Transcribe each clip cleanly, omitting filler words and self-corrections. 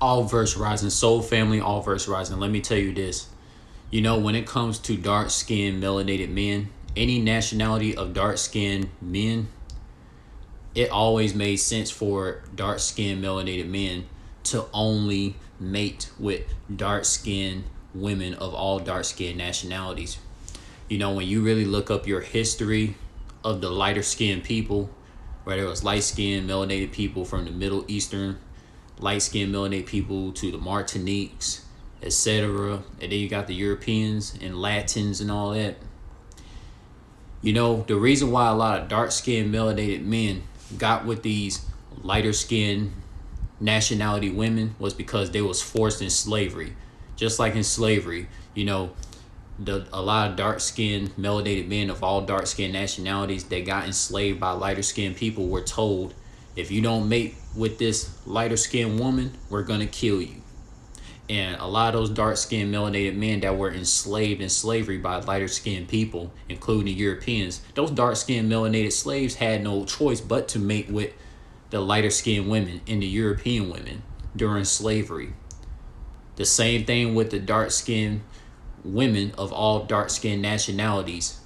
All verse rising, soul family, all verse rising. Let me tell you this. You know, when it comes to dark skinned melanated men, any nationality of dark skinned men, it always made sense for dark skinned melanated men to only mate with dark skinned women of all dark skinned nationalities. You know, when you really look up your history of the lighter skinned people, whether it was light skinned melanated people from the Middle Eastern, light skinned melanated people to the Martiniques, etc. And then you got the Europeans and Latins and all that. You know, the reason why a lot of dark skinned melanated men got with these lighter skinned nationality women was because they was forced in slavery. Just like in slavery, you know, a lot of dark skinned melanated men of all dark skinned nationalities that got enslaved by lighter skinned people were told, if you don't mate with this lighter skinned woman, we're gonna kill you. And a lot of those dark skinned melanated men that were enslaved in slavery by lighter skinned people, including the Europeans, those dark skinned melanated slaves had no choice but to mate with the lighter skinned women and the European women during slavery. The same thing with the dark skinned women of all dark skinned nationalities.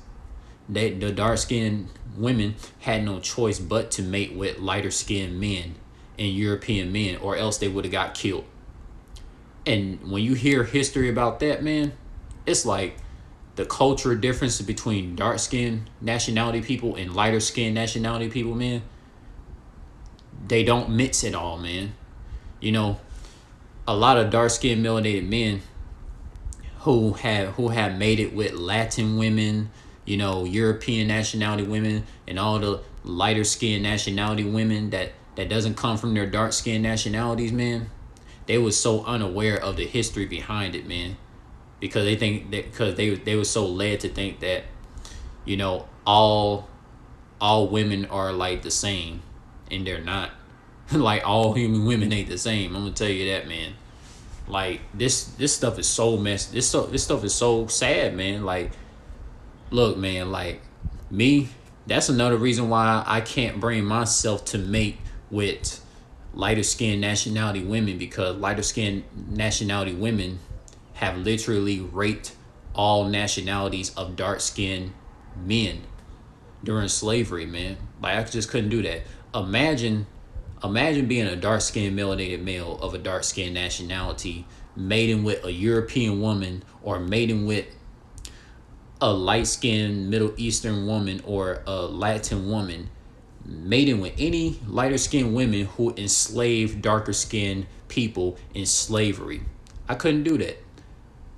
The dark skinned women had no choice but to mate with lighter skinned men and European men, or else they would have got killed. And when you hear history about that, man, it's like the cultural differences between dark skinned nationality people and lighter skinned nationality people, man, they don't mix at all, man. You know, a lot of dark skinned melanated men who have made it with Latin women, you know, European nationality women, and all the lighter skinned nationality women that doesn't come from their dark skinned nationalities, man. They was so unaware of the history behind it, man, because they think that because they were so led to think that, you know, all women are like the same, and they're not. Like all human women ain't the same. I'm gonna tell you that, man. Like this stuff is so messed. This stuff is so sad, man. Like, look, man. Like me, that's another reason why I can't bring myself to mate with lighter skinned nationality women, because lighter skinned nationality women have literally raped all nationalities of dark skinned men during slavery, man. Like I just couldn't do that. Imagine being a dark skinned melanated male of a dark skinned nationality mating with a European woman, or mating with a light skinned Middle Eastern woman or a Latin woman, mating with any lighter skinned women who enslaved darker skinned people in slavery. I couldn't do that.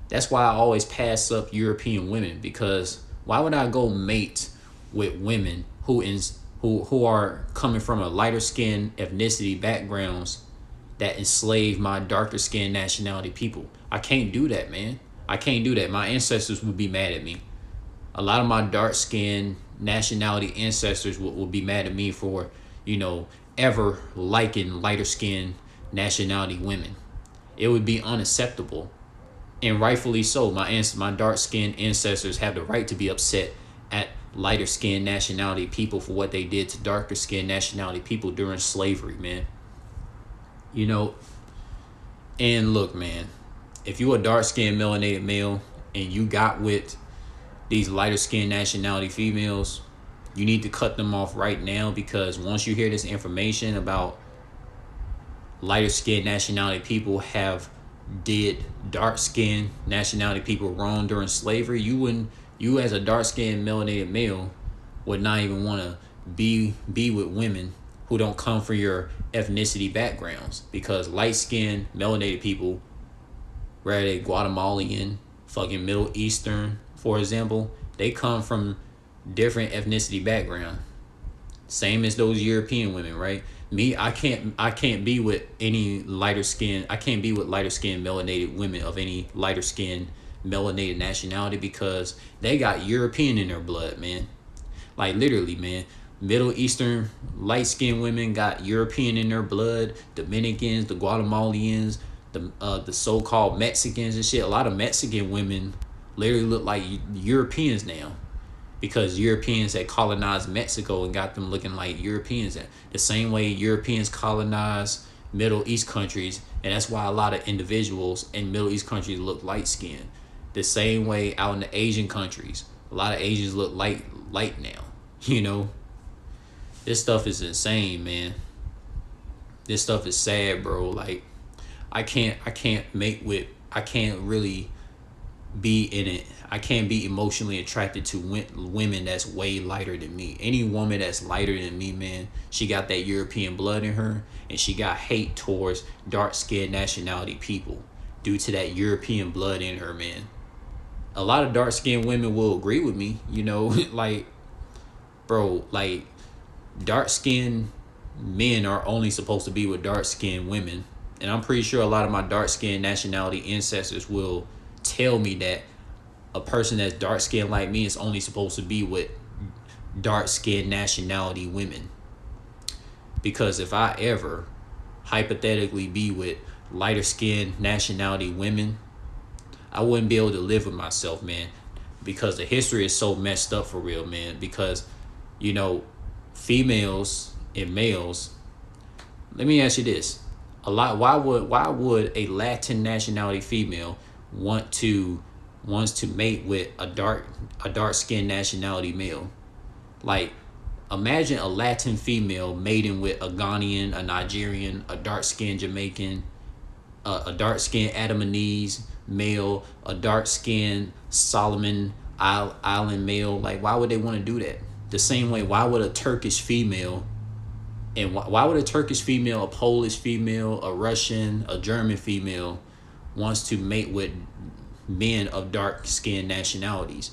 That's why I always pass up European women, because why would I go mate with women who are coming from a lighter skinned ethnicity backgrounds that enslave my darker skinned nationality people? I can't do that, man. I can't do that. My ancestors would be mad at me. A lot of my dark skinned nationality ancestors will be mad at me for, you know, ever liking lighter skinned nationality women. It would be unacceptable, and rightfully so. My dark skinned ancestors have the right to be upset at lighter skinned nationality people for what they did to darker skinned nationality people during slavery, man. You know, and look, man, if you a dark skinned melanated male and you got with these lighter skinned nationality females, you need to cut them off right now, because once you hear this information about lighter skinned nationality people have did dark skinned nationality people wrong during slavery, you as a dark skinned melanated male would not even want to be with women who don't come from your ethnicity backgrounds, because light skinned melanated people, whether they Guatemalan, fucking Middle Eastern, for example, they come from different ethnicity background. Same as those European women, right? Me, I can't be with any lighter skin. I can't be with lighter skinned melanated women of any lighter skinned melanated nationality, because they got European in their blood, man. Like literally, man. Middle Eastern light skinned women got European in their blood. Dominicans, the Guatemalans, the so-called Mexicans and shit. A lot of Mexican women literally look like Europeans now, because Europeans had colonized Mexico and got them looking like Europeans. The same way Europeans colonized Middle East countries, and that's why a lot of individuals in Middle East countries look light skinned. The same way out in the Asian countries, a lot of Asians look light now. You know, this stuff is insane, man. This stuff is sad, bro. Like, I can't I can't really be in it. I can't be emotionally attracted to women that's way lighter than me. Any woman that's lighter than me, man, she got that European blood in her, and she got hate towards dark-skinned nationality people due to that European blood in her, man. A lot of dark-skinned women will agree with me, you know, like, bro, like, dark-skinned men are only supposed to be with dark-skinned women. And I'm pretty sure a lot of my dark-skinned nationality ancestors will tell me that a person that's dark-skinned like me is only supposed to be with dark-skinned nationality women. Because if I ever hypothetically be with lighter-skinned nationality women, I wouldn't be able to live with myself, man. Because the history is so messed up for real, man. Because, you know, females and males, let me ask you this. Why would a Latin nationality female wants to mate with a dark skinned nationality male? Like, imagine a Latin female mating with a Ghanaian, a Nigerian, a dark skinned Jamaican, a dark skinned Adamese male, a dark skinned Solomon Island male. Like, why would they want to do that? The same way, why would a Turkish female, and why would a Turkish female, a Polish female, a Russian, a German female wants to mate with men of dark-skinned nationalities?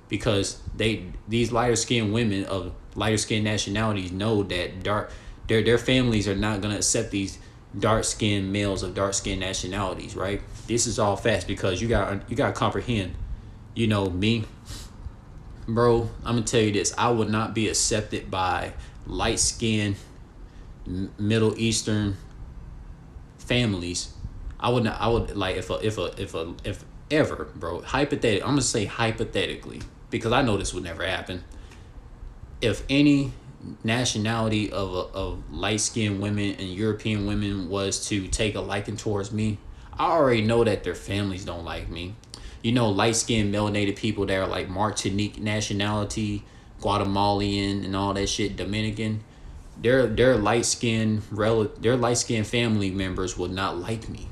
Because these lighter-skinned women of lighter-skinned nationalities know that their families are not going to accept these dark-skinned males of dark-skinned nationalities, right? This is all facts, because you got to comprehend, you know, me, bro, I'm going to tell you this. I would not be accepted by light-skinned Middle Eastern families. I would like, if ever, bro, hypothetically, I'm gonna say hypothetically, because I know this would never happen. If any nationality of light-skinned women and European women was to take a liking towards me, I already know that their families don't like me. You know, light-skinned melanated people that are like Martinique nationality, Guatemalan and all that shit, Dominican, their light-skinned family members would not like me.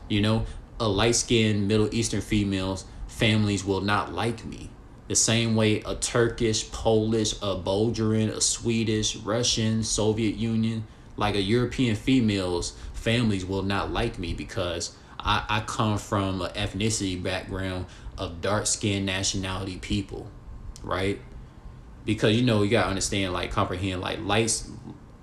You know, a light-skinned Middle Eastern female's families will not like me. The same way a Turkish, Polish, a Bulgarian, a Swedish, Russian, Soviet Union, like a European female's families will not like me, because I come from an ethnicity background of dark-skinned nationality people, right? Because, you know, you gotta understand, like, comprehend, like,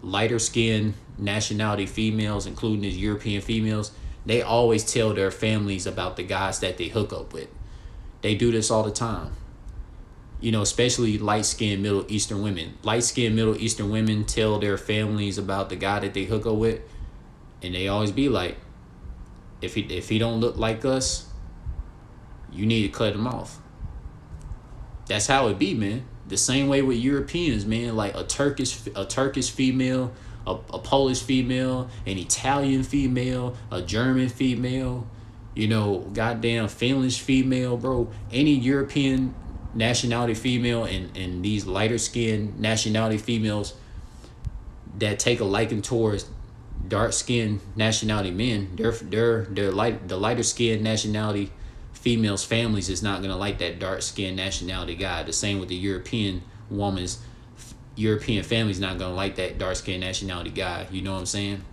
lighter skinned nationality females, including these European females, they always tell their families about the guys that they hook up with. They do this all the time. You know, especially light-skinned Middle Eastern women. Light-skinned Middle Eastern women tell their families about the guy that they hook up with, and they always be like, if he don't look like us, you need to cut him off. That's how it be, man. The same way with Europeans, man. Like a Turkish female, a Polish female, an Italian female, a German female, you know, goddamn Finnish female, bro. Any European nationality female and these lighter skinned nationality females that take a liking towards dark skinned nationality men, the lighter skinned nationality females' families is not gonna like that dark skinned nationality guy. The same with the European family's not gonna like that dark skinned nationality guy. You know what I'm saying?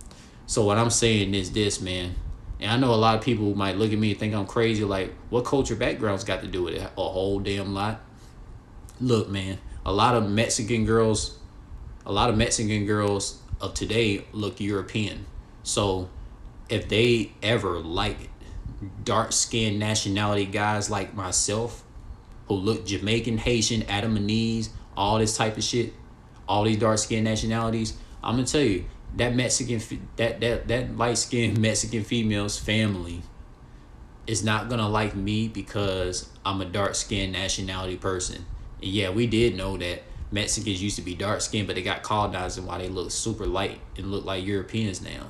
So what I'm saying is this, man. And I know a lot of people might look at me and think I'm crazy. Like, what culture background's got to do with it? A whole damn lot. Look, man, a lot of Mexican girls of today look European. So if they ever like dark-skinned nationality guys like myself, who look Jamaican, Haitian, Adamese, all this type of shit, all these dark-skinned nationalities, I'm gonna tell you, that light-skinned Mexican female's family is not gonna like me because I'm a dark-skinned nationality person. And yeah, we did know that Mexicans used to be dark skinned, but they got colonized and why they look super light and look like Europeans now.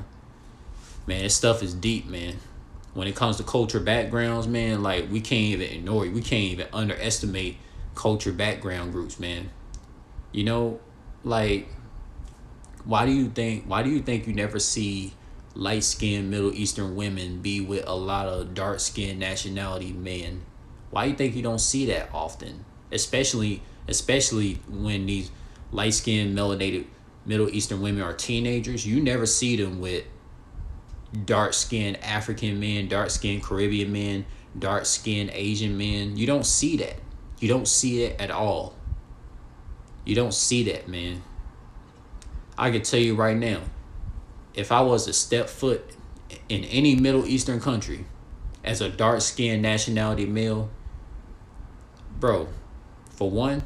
Man, this stuff is deep, man. When it comes to culture backgrounds, man, like we can't even ignore it. We can't even underestimate culture background groups, man. You know, like why do you think you never see light skinned Middle Eastern women be with a lot of dark skinned nationality men? Why do you think you don't see that often? Especially when these light skinned melanated Middle Eastern women are teenagers. You never see them with dark skinned African men, dark skinned Caribbean men, dark skinned Asian men. You don't see that. You don't see it at all. You don't see that, man. I can tell you right now, if I was to step foot in any Middle Eastern country as a dark skinned nationality male, bro, for one,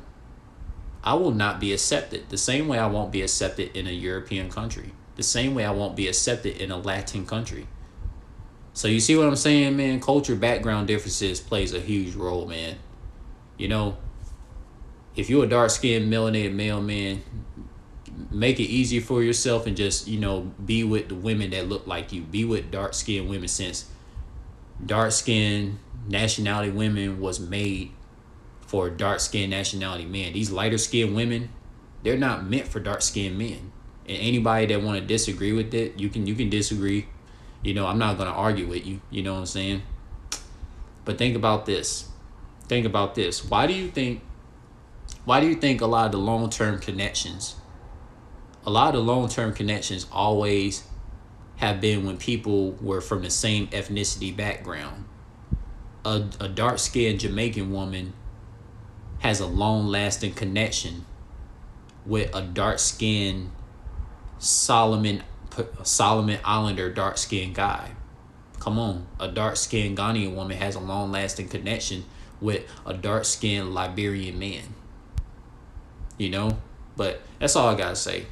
I will not be accepted. The same way I won't be accepted in a European country. The same way I won't be accepted in a Latin country. So you see what I'm saying, man? Culture background differences plays a huge role, man. You know, if you're a dark-skinned melanated male, man, make it easier for yourself and just, you know, be with the women that look like you. Be with dark-skinned women, since dark-skinned nationality women was made for dark-skinned nationality men. These lighter-skinned women, they're not meant for dark-skinned men. And anybody that want to disagree with it, you can disagree. You know, I'm not going to argue with you. You know what I'm saying? But think about this. Think about this. Why do you think a lot of the long-term connections always have been when people were from the same ethnicity background? A dark-skinned Jamaican woman has a long-lasting connection with a dark-skinned Solomon Islander dark-skinned guy. Come on, a dark-skinned Ghanaian woman has a long-lasting connection with a dark-skinned Liberian man. You know, but that's all I gotta say.